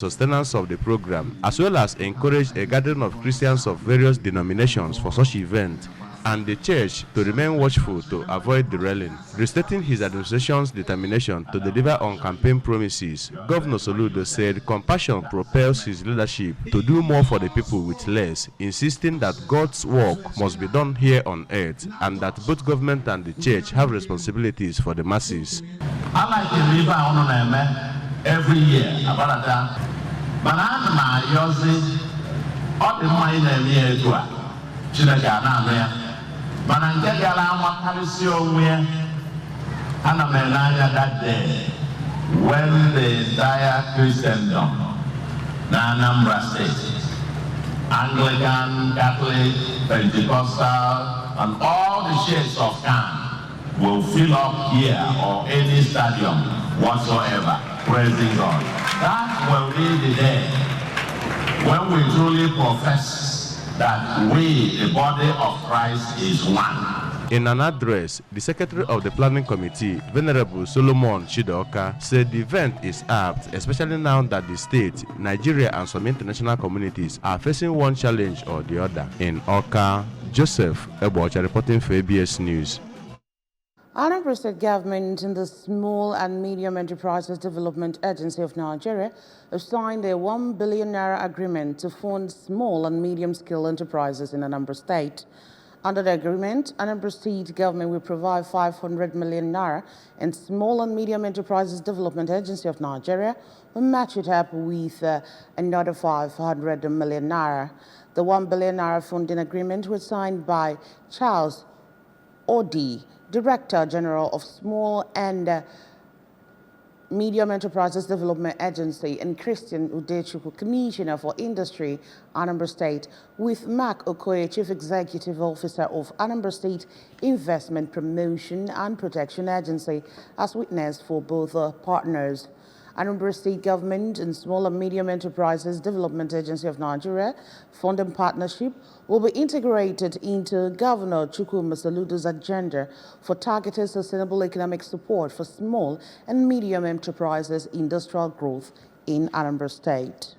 sustenance of the program, as well as encourage a gathering of Christians of various denominations for such event, and the church to remain watchful to avoid derailing. Restating his administration's determination to deliver on campaign promises, Governor Soludo said compassion propels his leadership to do more for the people with less, insisting that God's work must be done here on earth and that both government and the church have responsibilities for the masses. I like to live every year about that. But I'm my yours, all the money that we are doing. But I'm getting a lot of and I'm that day when the entire Christendom, Anambra State, Anglican, Catholic, Pentecostal, and all the shades of can will fill up here or any stadium whatsoever. Praising God. That will be the day when we truly profess that we, the body of Christ, is one. In an address, the Secretary of the Planning Committee, Venerable Solomon Chidoka, said the event is apt, especially now that the state, Nigeria, and some international communities are facing one challenge or the other. In Awka, Joseph Ebocha reporting for ABS News. Anambra State Government and the Small and Medium Enterprises Development Agency of Nigeria have signed a ₦1 billion agreement to fund small and medium-scale enterprises in Anambra State. Under the agreement, Anambra State Government will provide ₦500 million, and Small and Medium Enterprises Development Agency of Nigeria will match it up with another ₦500 million. The ₦1 billion funding agreement was signed by Charles Odi, Director General of Small and Medium Enterprises Development Agency, and Christian Udechukwu, Commissioner for Industry, Anambra State, with Mark Okoye, Chief Executive Officer of Anambra State Investment Promotion and Protection Agency, as witness for both partners. Anambra State Government and Small and Medium Enterprises Development Agency of Nigeria funding partnership will be integrated into Governor Chukwuma Soludo's agenda for targeted sustainable economic support for small and medium enterprises industrial growth in Anambra State.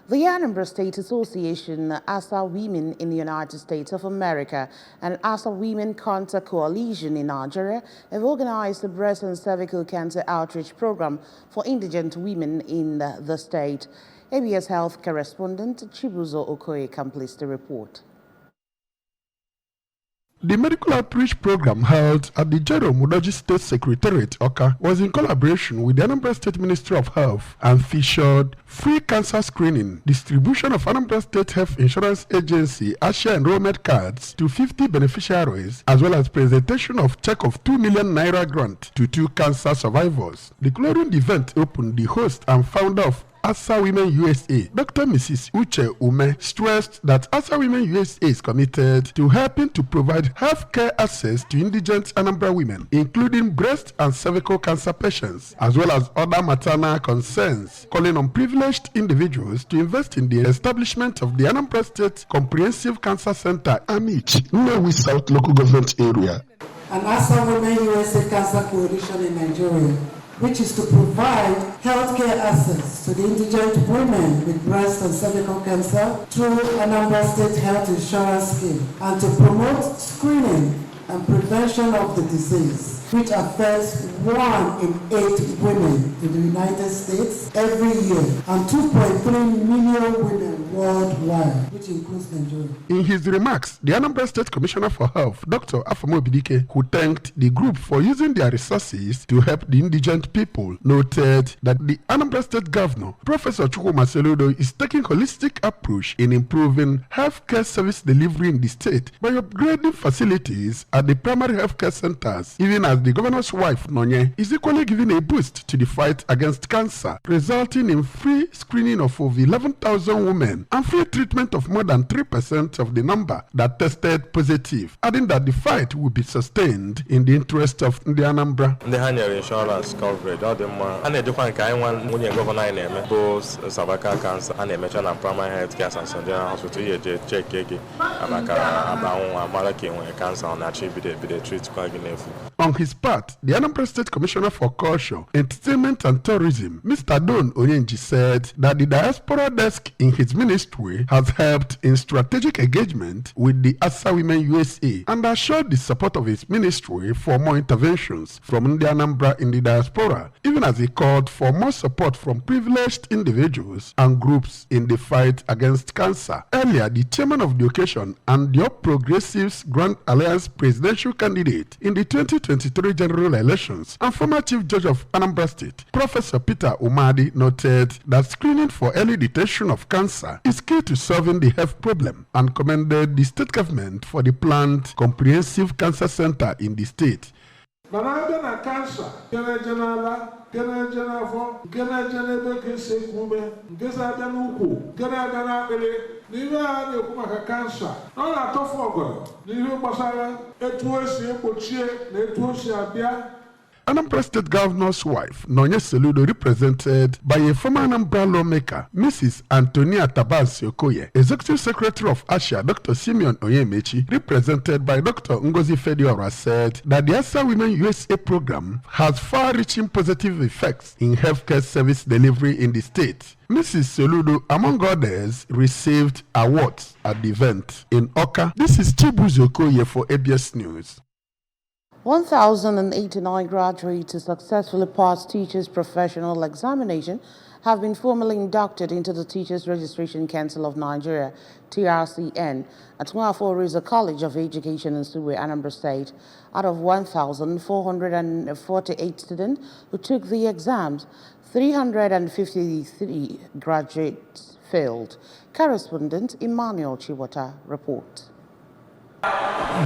The Anambra State Association, ASA Women in the United States of America, and ASA Women Cancer Coalition in Nigeria have organized a breast and cervical cancer outreach program for indigent women in the state. ABS Health correspondent Chibuzo Okoye completes the report. The medical outreach program held at the Jerome Mudaji State Secretariat, Awka, was in collaboration with the Anambra State Ministry of Health and featured free cancer screening, distribution of Anambra State Health Insurance Agency ASHA enrollment cards to 50 beneficiaries, as well as presentation of check of ₦2 million grant to 2 cancer survivors. Declaring the event open, the host and founder of ASA Women USA, Dr. Mrs. Uche Ume, stressed that ASA Women USA is committed to helping to provide healthcare access to indigent Anambra women, including breast and cervical cancer patients, as well as other maternal concerns, calling on privileged individuals to invest in the establishment of the Anambra State Comprehensive Cancer Center, AMICH, Nnewi South Local Government Area. An ASA Women USA Cancer Coalition in Nigeria, which is to provide healthcare access to the indigent women with breast and cervical cancer through Anambra State Health Insurance Scheme, and to promote screening and prevention of the disease, which affects 1 in 8 women in the United States every year, and 2.3 million women worldwide, which includes Nigeria. In his remarks, the Anambra State Commissioner for Health, Dr. Afamo Bidike, who thanked the group for using their resources to help the indigent people, noted that the Anambra State Governor, Professor Chukwuma Soludo, is taking a holistic approach in improving healthcare service delivery in the state by upgrading facilities at the primary healthcare centers, even as the governor's wife, Nonye, is equally giving a boost to the fight against cancer, resulting in free screening of over 11,000 women and free treatment of more than 3% of the number that tested positive, adding that the fight will be sustained in the interest of the Anambra. The annual insurance coverage, all the money, and the different kind one when you governor in both cervical cancer and a maternal primary health care and general hospital, you check about cancer on attributed with the treat. On his part, the Anambra State Commissioner for Culture, Entertainment and Tourism, Mr. Don Onyenji, said that the diaspora desk in his ministry has helped in strategic engagement with the ASA Women USA and assured the support of his ministry for more interventions from the Anambra in the diaspora, even as he called for more support from privileged individuals and groups in the fight against cancer. Earlier, the chairman of the occasion and the All Progressives Grand Alliance presidential candidate in the 2023 general elections and former Chief Judge of Anambra State, Professor Peter Umadi, noted that screening for early detection of cancer is key to solving the health problem and commended the state government for the planned comprehensive cancer center in the state. Cancer, Anambra State Governor's wife, Nonya Seludo, represented by a former Anambra lawmaker, Mrs. Antonia Tabansi Okoye, Executive Secretary of ASHA, Dr. Simeon Onyemechi, represented by Dr. Ngozi Fediora, said that the ASA Women USA program has far-reaching positive effects in healthcare service delivery in the state. Mrs. Seludo, among others, received awards at the event in Oka. This is Chibuzo Okoye for ABS News. 1,089 graduates who successfully passed Teachers Professional Examination have been formally inducted into the Teachers Registration Council of Nigeria, TRCN, at Nwafo Riza College of Education in Suwe, Anambra State. Out of 1,448 students who took the exams, 353 graduates failed. Correspondent Emmanuel Chiwata reports.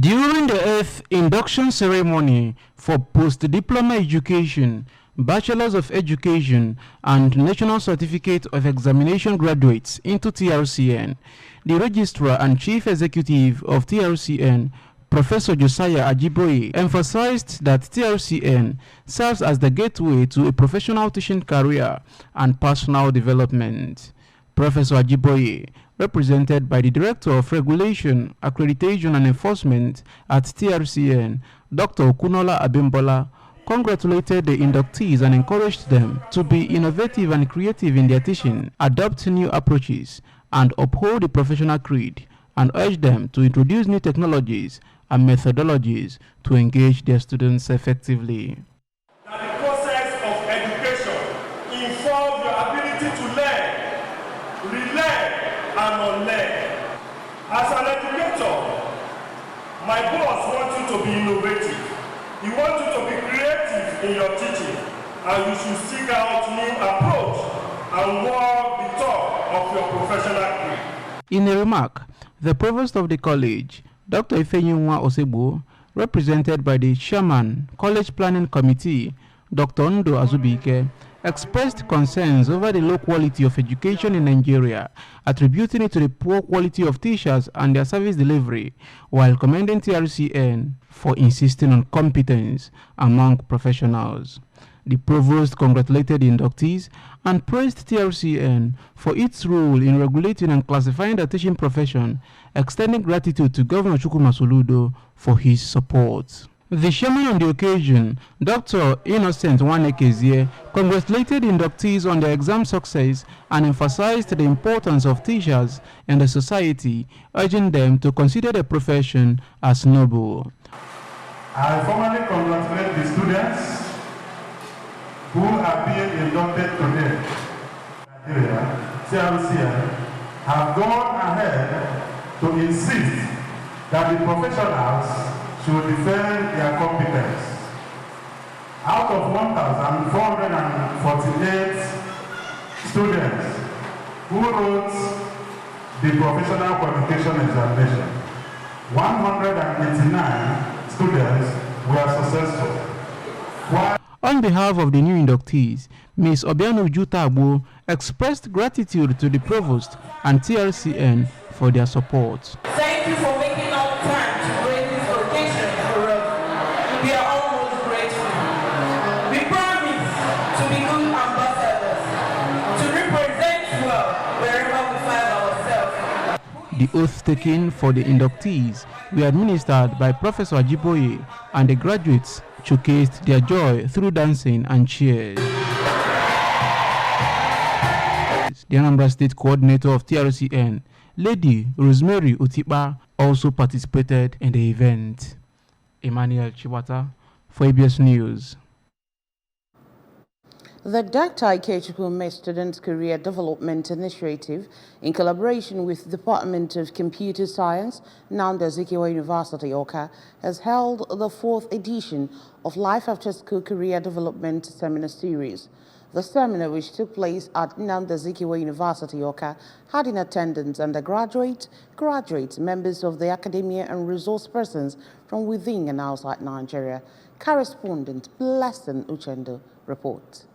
During the 8th induction ceremony for post-diploma education, Bachelors of Education and National Certificate of Examination graduates into TRCN, the Registrar and Chief Executive of TRCN, Professor Josiah Ajiboye, emphasized that TRCN serves as the gateway to a professional teaching career and personal development. Professor Ajiboye, represented by the Director of Regulation, Accreditation and Enforcement at TRCN, Dr. Okunola Abimbola, congratulated the inductees and encouraged them to be innovative and creative in their teaching, adopt new approaches, and uphold the professional creed, and urged them to introduce new technologies and methodologies to engage their students effectively. That the process of education involves your ability to learn, relearn, and unlearn. As an educator, my boss wants you to be innovative. He wants you to be creative in your teaching, and you should seek out new approach and walk the talk of your professional career. In a remark, the provost of the college, Dr. Ifeyinwa Osebo, represented by the chairman, College Planning Committee, Dr. Ndo Azubike, expressed concerns over the low quality of education in Nigeria, attributing it to the poor quality of teachers and their service delivery, while commending TRCN for insisting on competence among professionals. The provost congratulated the inductees and praised TRCN for its role in regulating and classifying the teaching profession, extending gratitude to Governor Chukwuma Soludo for his support. The chairman on the occasion, Dr. Innocent Wanekezie, congratulated inductees on their exam success and emphasized the importance of teachers in the society, urging them to consider the profession as noble. I formally congratulate the students who are being inducted today. Nigeria, TRCN, have gone ahead to insist that the professionals should defend their competence. Out of 1,448 students who wrote the professional qualification examination, 189 students were successful. On behalf of the new inductees, Ms. Obiano Jutagbo expressed gratitude to the Provost and TRCN for their support. Thank you for making out time to grace this occasion for us. We are almost grateful. We promise to be good ambassadors, to represent well wherever we find ourselves. The oath taken for the inductees were administered by Professor Ajiboye, and the graduates showcased their joy through dancing and cheers. The Anambra State Coordinator of TRCN, Lady Rosemary Utipa, also participated in the event. Emmanuel Chiwata for ABS News. The Dr. Ikechukwu Student Career Development Initiative, in collaboration with the Department of Computer Science, Nnamdi Azikiwe University, Awka, has held the 4th edition of Life After School Career Development Seminar Series. The seminar, which took place at Nnamdi Azikiwe University, Awka, had in attendance undergraduates, graduates, members of the academia and resource persons from within and outside Nigeria. Correspondent Blessing Uchendo reports.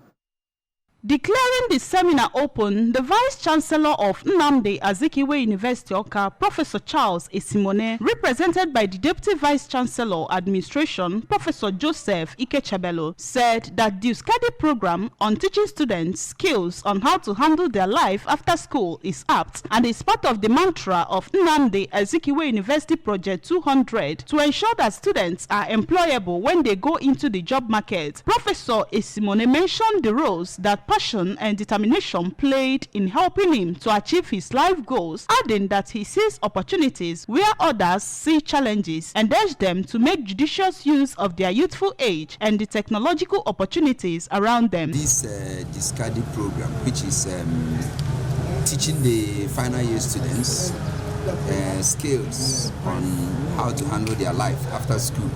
Declaring the seminar open, the Vice-Chancellor of Nnamdi Azikiwe University, Awka, Professor Charles Esimone, represented by the Deputy Vice-Chancellor Administration, Professor Joseph Ikechabelo, said that the USCADI program on teaching students skills on how to handle their life after school is apt and is part of the mantra of Nnamdi Azikiwe University Project 200 to ensure that students are employable when they go into the job market. Professor Esimone mentioned the roles that passion and determination played in helping him to achieve his life goals, adding that he sees opportunities where others see challenges and urged them to make judicious use of their youthful age and the technological opportunities around them. This USCADI program, which is teaching the final year students skills on how to handle their life after school.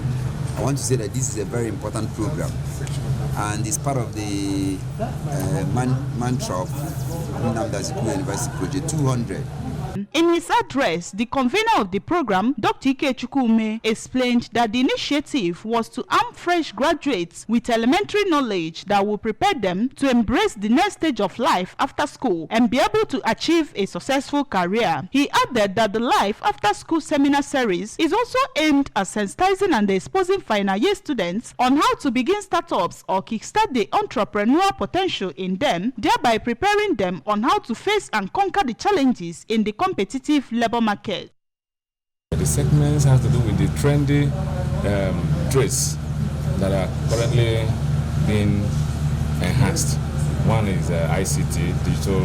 I want to say that this is a very important program, and it's part of the mantra of Nnamdi Azikiwe University Project 200. In his address, the convener of the program, Dr. Ikechukwu, explained that the initiative was to arm fresh graduates with elementary knowledge that will prepare them to embrace the next stage of life after school and be able to achieve a successful career. He added that the Life After School Seminar Series is also aimed at sensitizing and exposing final year students on how to begin startups or kickstart the entrepreneurial potential in them, thereby preparing them on how to face and conquer the challenges in the competitive labor market. The segments have to do with the trendy trades that are currently being enhanced. One is ICT, digital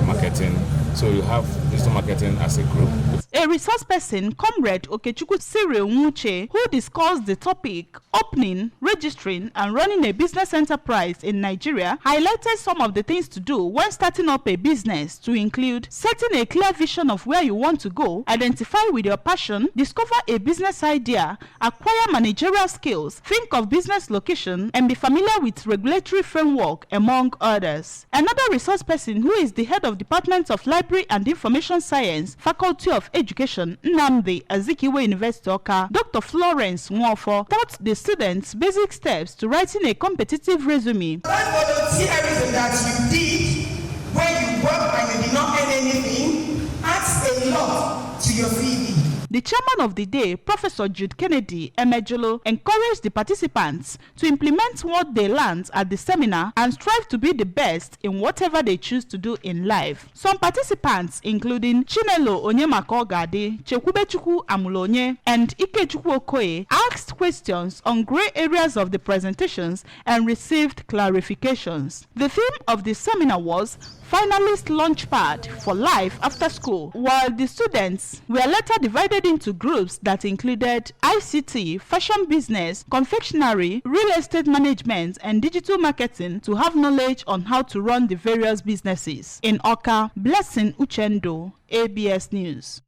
marketing. So you have digital marketing as a group. A resource person, Comrade Okechukwu Cyril Nwuche, who discussed the topic opening, registering, and running a business enterprise in Nigeria, highlighted some of the things to do when starting up a business, to include setting a clear vision of where you want to go, identify with your passion, discover a business idea, acquire managerial skills, think of business location, and be familiar with regulatory framework, among others. Another resource person, who is the head of Department of Library and Information Science, Faculty of Education, Nnamdi Azikiwe University, Awka, Dr. Florence Nwofo, taught the students basic steps to writing a competitive resume. That volunteerism that you did when you work and you did not earn anything adds a lot to your CV. The chairman of the day, Professor Jude Kennedy Emejolo, encouraged the participants to implement what they learned at the seminar and strive to be the best in whatever they choose to do in life. Some participants, including Chinelo Onyemaka-Ogade, Chekwubechukwu Amulonye, and Ikechukwu Okoye, asked questions on gray areas of the presentations and received clarifications. The theme of the seminar was Finalist Launchpad for Life After School, while the students were later divided into groups that included ICT, fashion business, confectionery, real estate management, and digital marketing to have knowledge on how to run the various businesses. In Awka, Blessing Uchendo, ABS News.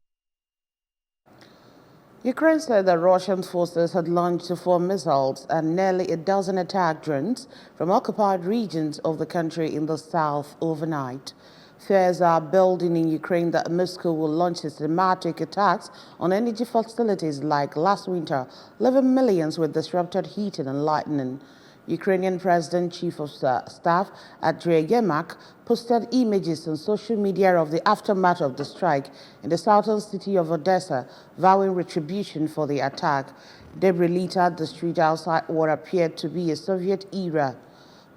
Ukraine said that Russian forces had launched 4 missiles and nearly a dozen attack drones from occupied regions of the country in the south overnight. Fears are building in Ukraine that Moscow will launch systematic attacks on energy facilities like last winter, leaving millions with disrupted heating and lighting. Ukrainian President Chief of Staff Andriy Yermak posted images on social media of the aftermath of the strike in the southern city of Odessa, vowing retribution for the attack. Debris littered the street outside what appeared to be a Soviet-era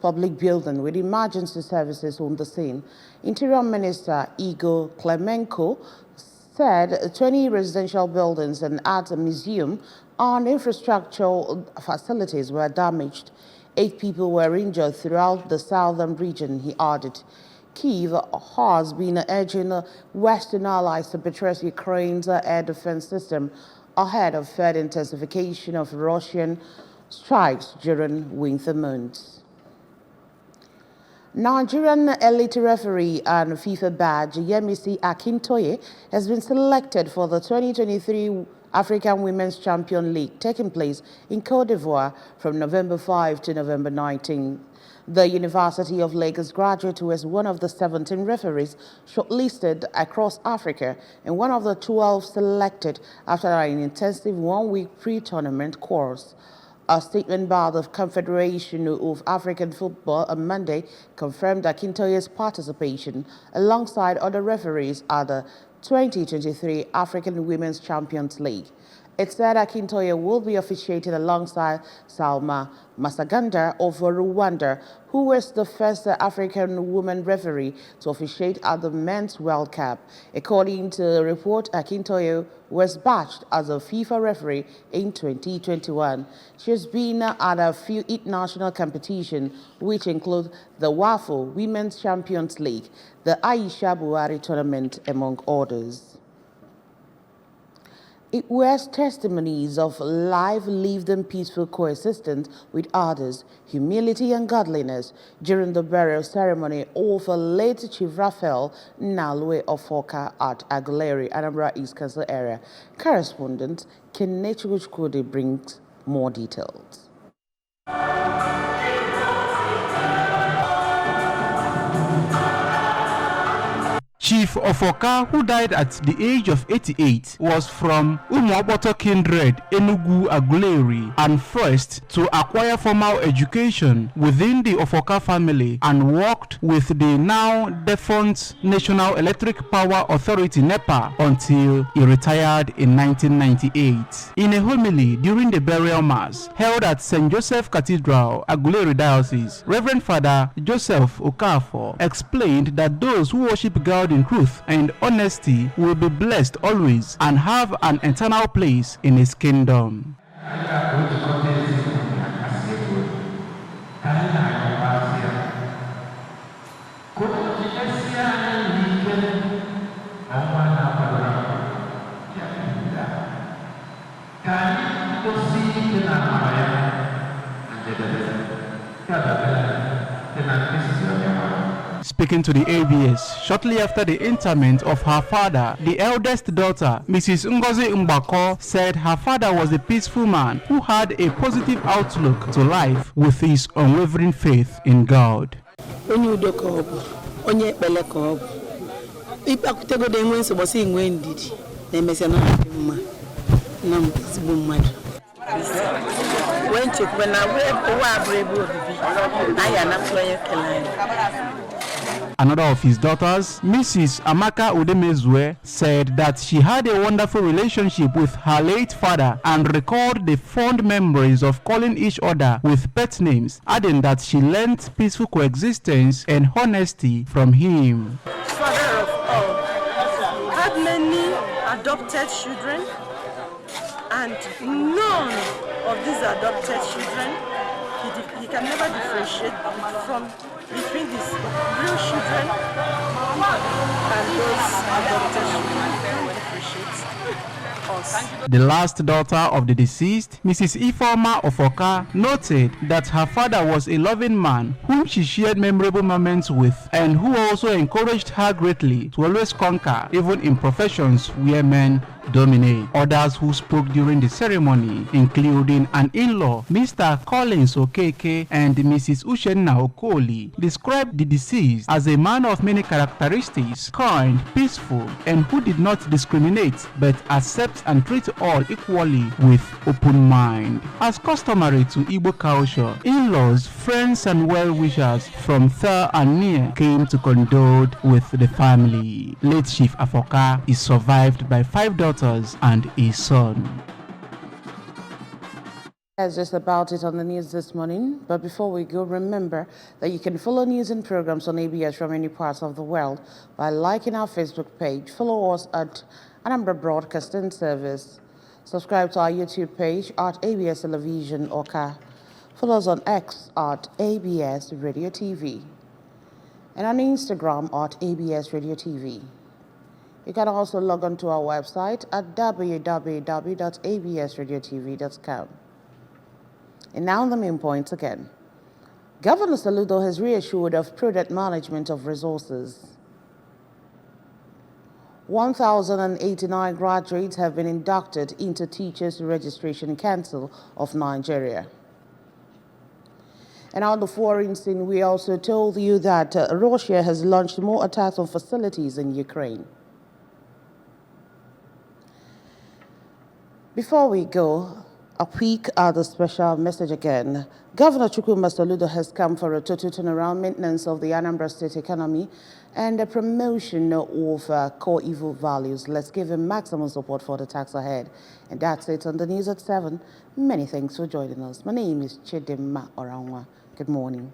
public building with emergency services on the scene. Interior Minister Igor Klemenko said 20 residential buildings and art museum and infrastructural facilities were damaged. 8 people were injured throughout the southern region, he added. Kyiv has been urging Western allies to buttress Ukraine's air defense system ahead of further intensification of Russian strikes during winter months. Nigerian elite referee and FIFA badge Yemisi Akintoye has been selected for the 2023 African Women's Champion League taking place in Côte d'Ivoire from November 5 to November 19. The University of Lagos graduate was one of the 17 referees shortlisted across Africa and one of the 12 selected after an intensive one-week pre-tournament course. A statement by the Confederation of African Football on Monday confirmed Akintoye's participation alongside other referees at the 2023 African Women's Champions League. It said Akintoye will be officiating alongside Salma Masaganda of Rwanda, who was the first African woman referee to officiate at the Men's World Cup. According to the report, Akintoye was badged as a FIFA referee in 2021. She has been at a few international competitions, which include the WAFO Women's Champions League, the Aisha Buhari Tournament, among others. It was testimonies of life lived in peaceful coexistence with others, humility and godliness during the burial ceremony of late Chief Raphael Nalwe Ofoka at Aguleri, Anambra East Council area. Correspondent Kenneth Uchkwudi brings more details. Chief Ofoka, who died at the age of 88, was from Umuoboto kindred, Enugu Aguleri, and first to acquire formal education within the Ofoka family and worked with the now defunct National Electric Power Authority NEPA until he retired in 1998. In a homily during the burial mass held at St. Joseph Cathedral, Aguleri Diocese, Reverend Father Joseph Okafor explained that those who worship God in truth and honesty will be blessed always and have an eternal place in his kingdom. Speaking to the ABS shortly after the interment of her father, the eldest daughter, Mrs. Ngozi Mbako, said her father was a peaceful man who had a positive outlook to life with his unwavering faith in God. Another of his daughters, Mrs. Amaka Udemezwe, said that she had a wonderful relationship with her late father and recalled the fond memories of calling each other with pet names, adding that she learned peaceful coexistence and honesty from him. Father of all, had many adopted children, and none of these adopted children, he can never differentiate between his real children and those adopted children. The last daughter of the deceased, Mrs. Ifeoma Ofoka, noted that her father was a loving man whom she shared memorable moments with and who also encouraged her greatly to always conquer, even in professions where men dominate. Others who spoke during the ceremony, including an in-law, Mr. Collins Okeke and Mrs. Uchenna Okoli, described the deceased as a man of many characteristics, kind, peaceful, and who did not discriminate but accept and treat all equally with open mind. As customary to Igbo culture, in-laws, friends, and well-wishers from far and near came to condole with the family. Late Chief Afoka is survived by 5 daughters and a son. That's just about it on the news this morning. But before we go, remember that you can follow news and programs on ABS from any parts of the world by liking our Facebook page, follow us at Anambra Broadcasting Service, subscribe to our YouTube page at ABS Television Oka, follow us on X at ABS Radio TV, and on Instagram at ABS Radio TV. You can also log on to our website at www.absradiotv.com. And now the main points again. Governor Saludo has reassured of prudent management of resources. 1,089 graduates have been inducted into Teachers Registration Council of Nigeria. And on the foreign scene, we also told you that Russia has launched more attacks on facilities in Ukraine. Before we go, a peek at the special message again. Governor Chukwuma Soludo has come for a total turnaround maintenance of the Anambra State economy and a promotion of core evil values. Let's give him maximum support for the tax ahead. And that's it on the news at 7. Many thanks for joining us. My name is Chidimma Oranwa. Good morning.